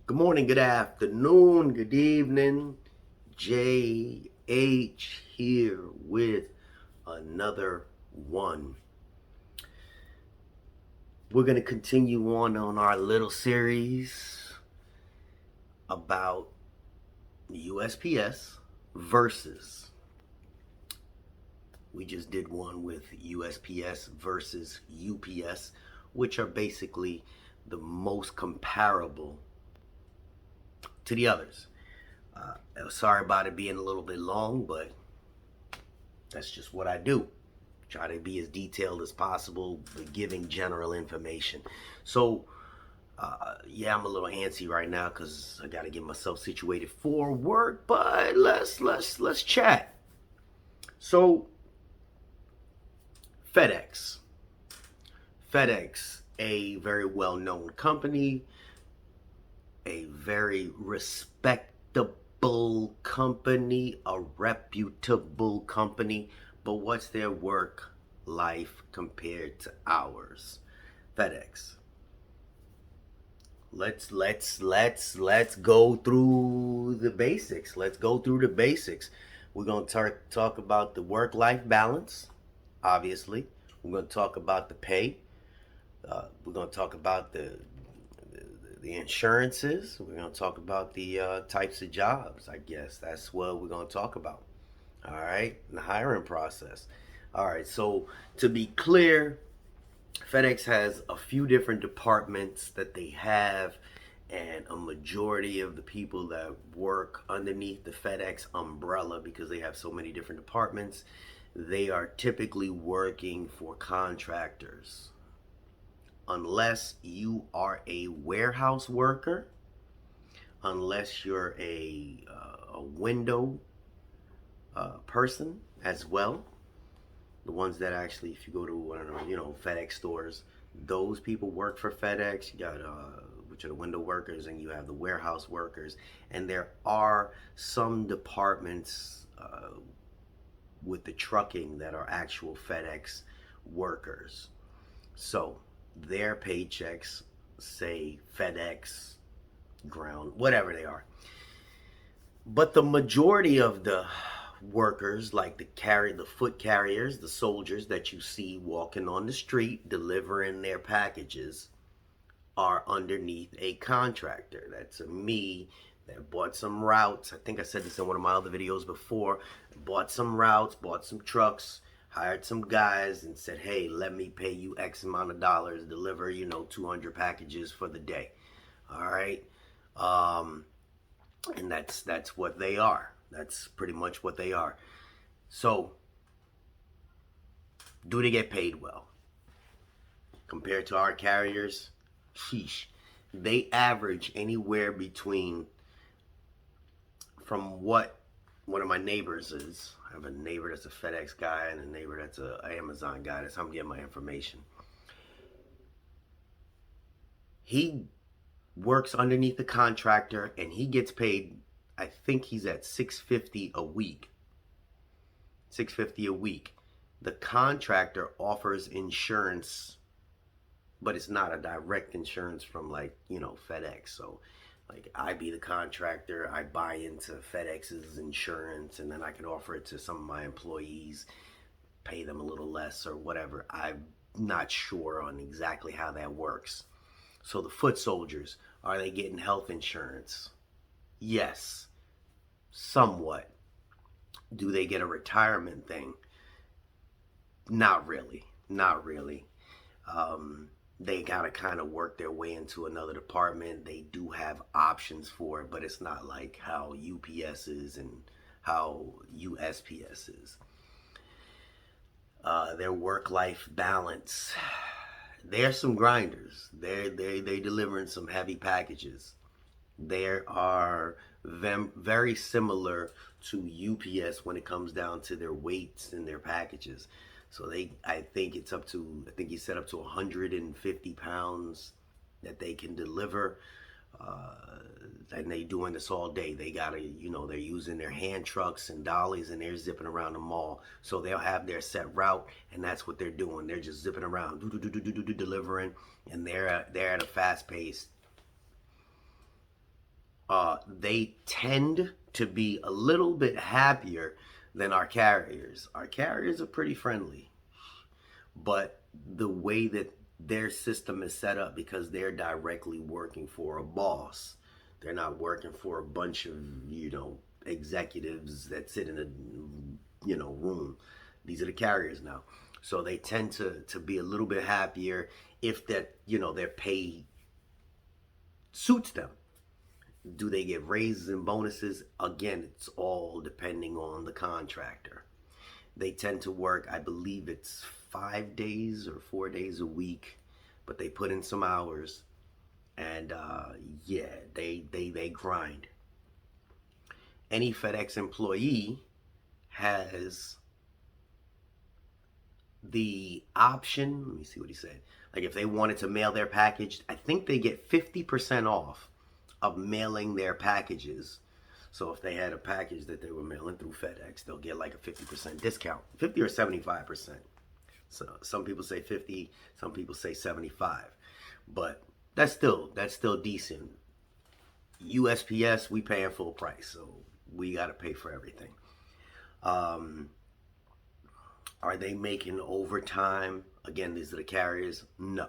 Good morning, good afternoon, good evening. JH here with another one. We're going to continue on our little series about USPS versus. We just did one with USPS versus UPS, which are basically the most comparable to the others. Sorry about it being a little bit long, but that's just what I do. Try to be as detailed as possible, but giving general information. So, yeah, I'm a little antsy right now because I got to get myself situated for work. But let's chat. So, FedEx, a very well-known company, a very respectable company, a reputable company, but what's their work life compared to ours? FedEx. Let's go through the basics. We're going to talk about the work-life balance, obviously. We're going to talk about the pay. We're going to talk about the insurances. We're going to talk about the types of jobs, I guess. That's what we're going to talk about. All right, the hiring process. All right, so to be clear, FedEx has a few different departments that they have, and a majority of the people that work underneath the FedEx umbrella, because they have so many different departments, they are typically working for contractors. Unless you are a warehouse worker, unless you're a window person as well, the ones that actually, if you go to, I don't know, FedEx stores, those people work for FedEx. You got which are the window workers, and you have the warehouse workers, and there are some departments with the trucking that are actual FedEx workers. So their paychecks say FedEx, ground, whatever they are. But the majority of the workers, like the foot carriers, the soldiers that you see walking on the street delivering their packages, are underneath a contractor. That's me that bought some routes. I think I said this in one of my other videos before. Bought some routes, bought some trucks, hired some guys and said, hey, let me pay you X amount of dollars, deliver, 200 packages for the day. All right. And that's what they are. That's pretty much what they are. So, do they get paid well? Compared to our carriers, sheesh. They average anywhere between, from what one of my neighbors is. I have a neighbor that's a FedEx guy and a neighbor that's an Amazon guy. That's how I'm getting my information. He works underneath the contractor and he gets paid, I think he's at $650 a week. $650 a week. The contractor offers insurance, but it's not a direct insurance from FedEx. So I be the contractor, I buy into FedEx's insurance, and then I can offer it to some of my employees, pay them a little less or whatever. I'm not sure on exactly how that works. So the foot soldiers, are they getting health insurance? Yes, somewhat. Do they get a retirement thing? Not really. They gotta kind of work their way into another department. They do have options for it, but it's not like how UPS is and how USPS is. Their work-life balance. They're some grinders. They delivering some heavy packages. They are very similar to UPS when it comes down to their weights and their packages. So I think he said up to 150 pounds that they can deliver. And they doing this all day. They gotta, they're using their hand trucks and dollies and they're zipping around the mall. So they'll have their set route and that's what they're doing. They're just zipping around, delivering, and they're at a fast pace. they tend to be a little bit happier than our carriers. Our carriers are pretty friendly, but the way that their system is set up, because they're directly working for a boss, they're not working for a bunch of, executives that sit in a, room. These are the carriers now. So they tend to be a little bit happier if that, their pay suits them. Do they get raises and bonuses? Again, it's all depending on the contractor. They tend to work, I believe it's 5 days or 4 days a week, but they put in some hours, and yeah, they grind. Any FedEx employee has the option. Let me see what he said. Like, if they wanted to mail their package, I think they get 50% off of mailing their packages. So if they had a package that they were mailing through FedEx, they'll get like a 50% discount, 50 or 75%. So some people say 50, some people say 75, but that's still decent. USPS, we paying full price, so we got to pay for everything. Are they making overtime? Again, these are the carriers. No,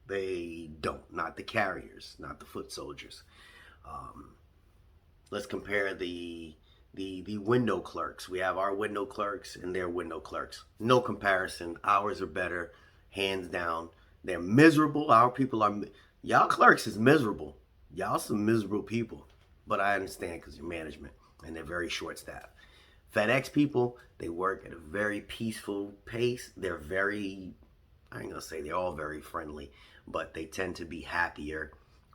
they don't. Not the carriers, not the foot soldiers. Let's compare the window clerks. We have our window clerks and their window clerks. No comparison. Ours are better, hands down. They're miserable. Our people are. Y'all clerks is miserable. Y'all some miserable people. But I understand, because you're management and they're very short staffed. FedEx people, they work at a very peaceful pace. They're very, I ain't gonna say they're all very friendly, but they tend to be happier.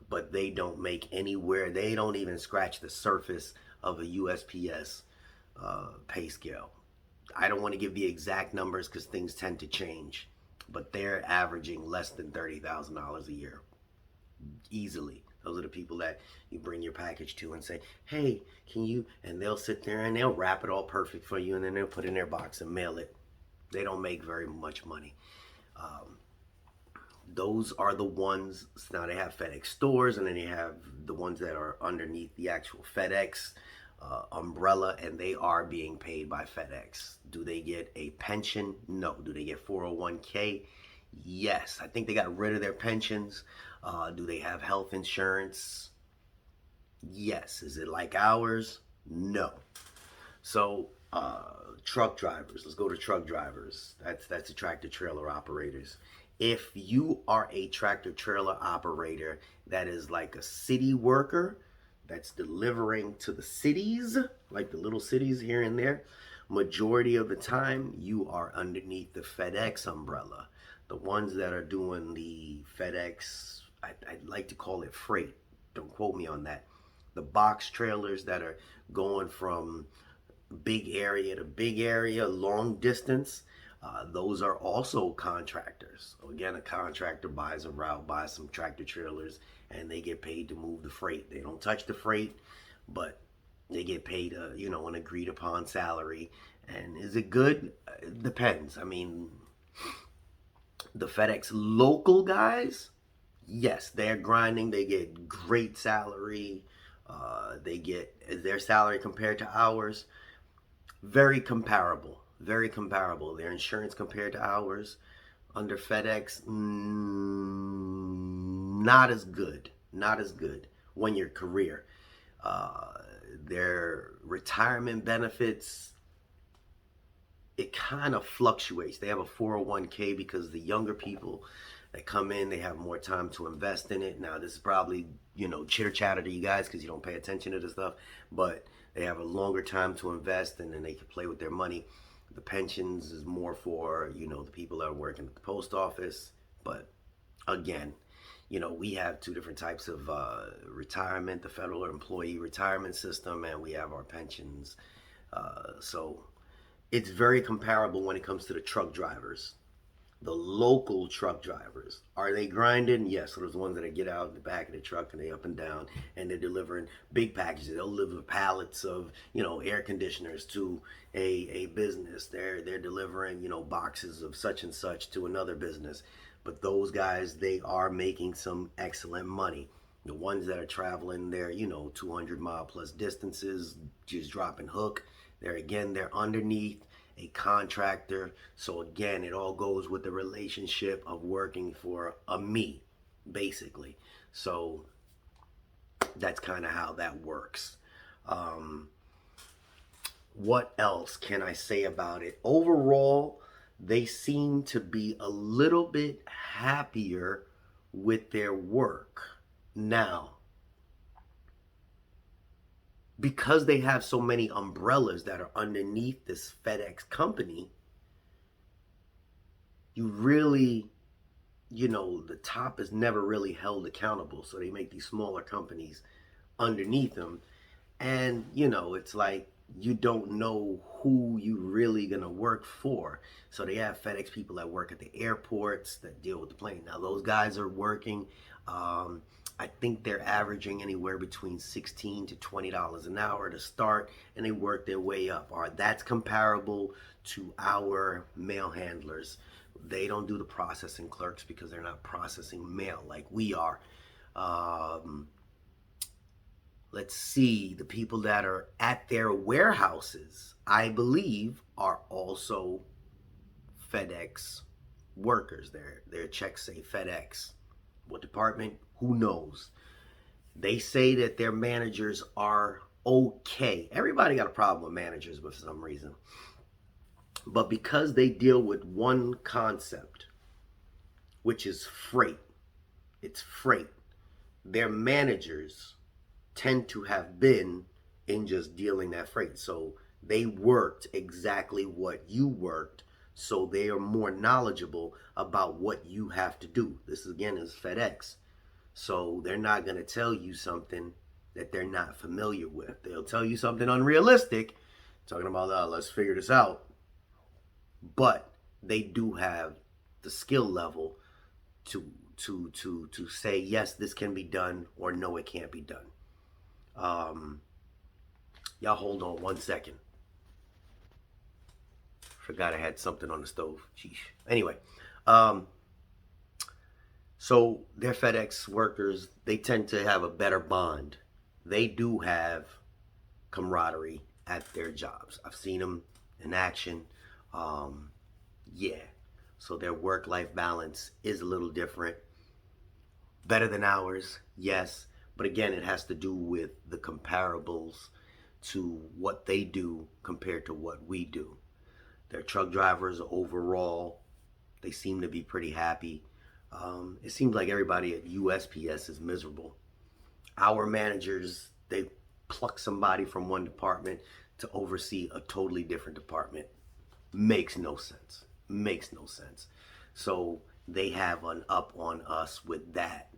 But they don't make anywhere, they don't even scratch the surface of a USPS pay scale. I don't want to give the exact numbers because things tend to change, but they're averaging less than $30,000 a year. Easily. Those are the people that you bring your package to and say, hey, can you, and they'll sit there and they'll wrap it all perfect for you, and then they'll put it in their box and mail it. They don't make very much money. Those are the ones. Now they have FedEx stores, and then you have the ones that are underneath the actual FedEx umbrella, and they are being paid by FedEx. Do they get a pension? No. Do they get 401k? Yes. I think they got rid of their pensions. Do they have health insurance? Yes. Is it like ours? No. So truck drivers. Let's go to truck drivers. That's the tractor trailer operators. If you are a tractor trailer operator that is like a city worker that's delivering to the cities, like the little cities here and there, majority of the time you are underneath the FedEx umbrella. The ones that are doing the FedEx, I'd like to call it freight. Don't quote me on that. The box trailers that are going from big area to big area, long distance, those are also contractors. So again, a contractor buys a route, buys some tractor trailers, and they get paid to move the freight. They don't touch the freight, but they get paid an agreed upon salary. And is it good? It depends. I mean, the FedEx local guys, yes, they're grinding. They get great salary. They get their salary compared to ours, very comparable. Very comparable. Their insurance compared to ours under FedEx, not as good. Not as good when your career. Their retirement benefits, it kind of fluctuates. They have a 401k because the younger people that come in, they have more time to invest in it. Now, this is probably, chitter chatter to you guys because you don't pay attention to this stuff, but they have a longer time to invest, and then they can play with their money. The pensions is more for, the people that are working at the post office. But again, we have two different types of retirement, the federal employee retirement system, and we have our pensions. So it's very comparable when it comes to the truck drivers. The local truck drivers, are they grinding? Yes. So there's the ones that get out in the back of the truck and they up and down, and they're delivering big packages. They'll deliver pallets of air conditioners to a business. They're delivering boxes of such and such to another business. But those guys, they are making some excellent money. The ones that are traveling their, 200-mile plus distances, just dropping hook, they're underneath a contractor. So again, it all goes with the relationship of working for a me, basically. So that's kind of how that works. What else can I say about it? Overall, they seem to be a little bit happier with their work now, because they have so many umbrellas that are underneath this FedEx company. You really, the top is never really held accountable. So they make these smaller companies underneath them. And, it's like you don't know who you really gonna work for. So they have FedEx people that work at the airports that deal with the plane. Now those guys are working. I think they're averaging anywhere between $16 to $20 an hour to start, and they work their way up. All right, that's comparable to our mail handlers. They don't do the processing clerks because they're not processing mail like we are. Let's see, the people that are at their warehouses, I believe, are also FedEx workers. Their checks say FedEx. What department? Who knows? They say that their managers are okay. Everybody got a problem with managers for some reason. But because they deal with one concept, which is freight, it's freight, their managers tend to have been in just dealing that freight. So they worked exactly what you worked, so they are more knowledgeable about what you have to do. This again is FedEx. So they're not going to tell you something that they're not familiar with. They'll tell you something unrealistic, talking about, let's figure this out. But they do have the skill level to say, yes, this can be done, or no, it can't be done. Y'all hold on 1 second. Forgot I had something on the stove. Sheesh. Anyway, so they're FedEx workers. They tend to have a better bond. They do have camaraderie at their jobs. I've seen them in action. Yeah. So their work-life balance is a little different. Better than ours, yes. But again, it has to do with the comparables to what they do compared to what we do. Their truck drivers overall, they seem to be pretty happy. It seems like everybody at USPS is miserable. Our managers, they pluck somebody from one department to oversee a totally different department. Makes no sense. Makes no sense. So they have an up on us with that.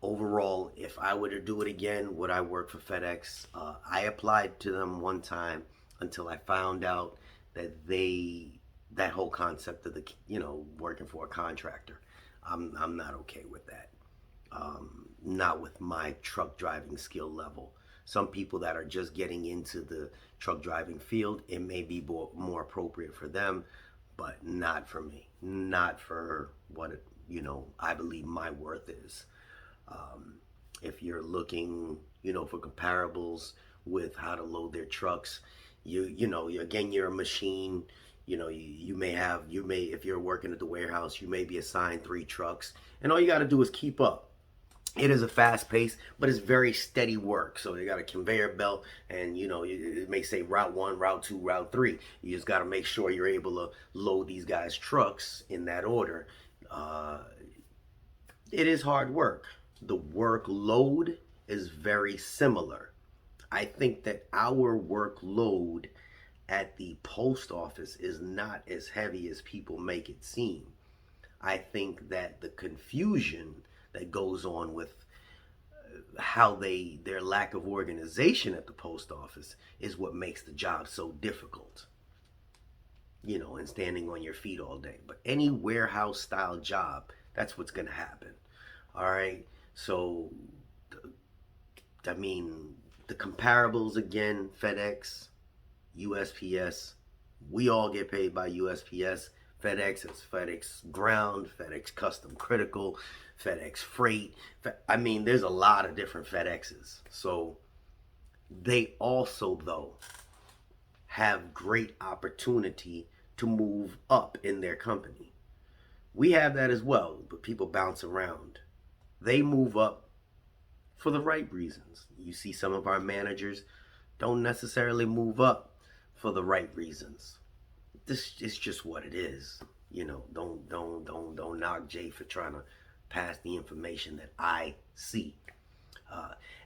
Overall, if I were to do it again, would I work for FedEx? I applied to them one time until I found out that that whole concept of working for a contractor, I'm not okay with that. Not with my truck driving skill level. Some people that are just getting into the truck driving field, it may be more appropriate for them, but not for me. Not for what I believe my worth is. If you're looking, for comparables with how to load their trucks, again, you're a machine. You may, if you're working at the warehouse, you may be assigned 3 trucks, and all you got to do is keep up. It is a fast pace, but it's very steady work. So you got a conveyor belt, and it may say route 1, route 2, route 3. You just got to make sure you're able to load these guys' trucks in that order. It is hard work. The workload is very similar. I think that our workload at the post office is not as heavy as people make it seem. I think that the confusion that goes on with how their lack of organization at the post office is what makes the job so difficult. And standing on your feet all day. But any warehouse style job, that's what's going to happen. All right. So, the comparables again, FedEx, USPS, we all get paid by USPS. FedEx is FedEx Ground, FedEx Custom Critical, FedEx Freight. I mean, there's a lot of different FedExes. So they also, though, have great opportunity to move up in their company. We have that as well, but people bounce around. They move up for the right reasons. You see some of our managers don't necessarily move up for the right reasons. This is just what it is. You know, don't knock Jay for trying to pass the information that I see.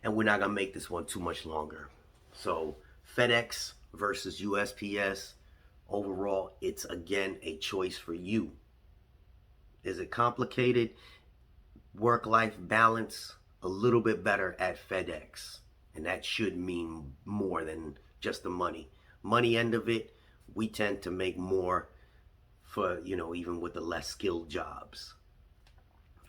And we're not gonna make this one too much longer. So FedEx versus USPS, overall, it's again a choice for you. Is it complicated? Work-life balance, a little bit better at FedEx. And that should mean more than just the money. Money end of it, we tend to make more for, you know, even with the less skilled jobs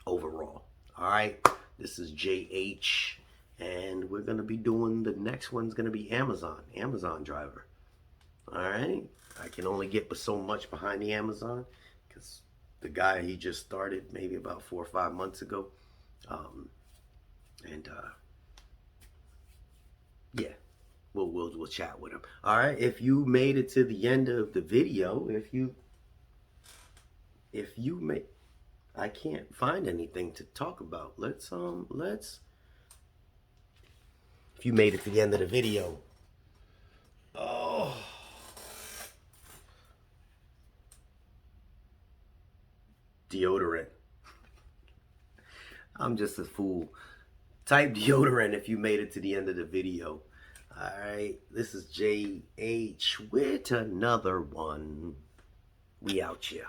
overall. All right, this is JH, and we're going to be doing, the next one's going to be Amazon driver. All right, I can only get but so much behind the Amazon because the guy, he just started maybe about 4 or 5 months ago. Yeah, we'll chat with him. All right, if you made it to the end of the video, if you made, I can't find anything to talk about. Let's if you made it to the end of the video. Oh, deodorant. I'm just a fool. Type deodorant if you made it to the end of the video. All right, this is JH with another one. We out here.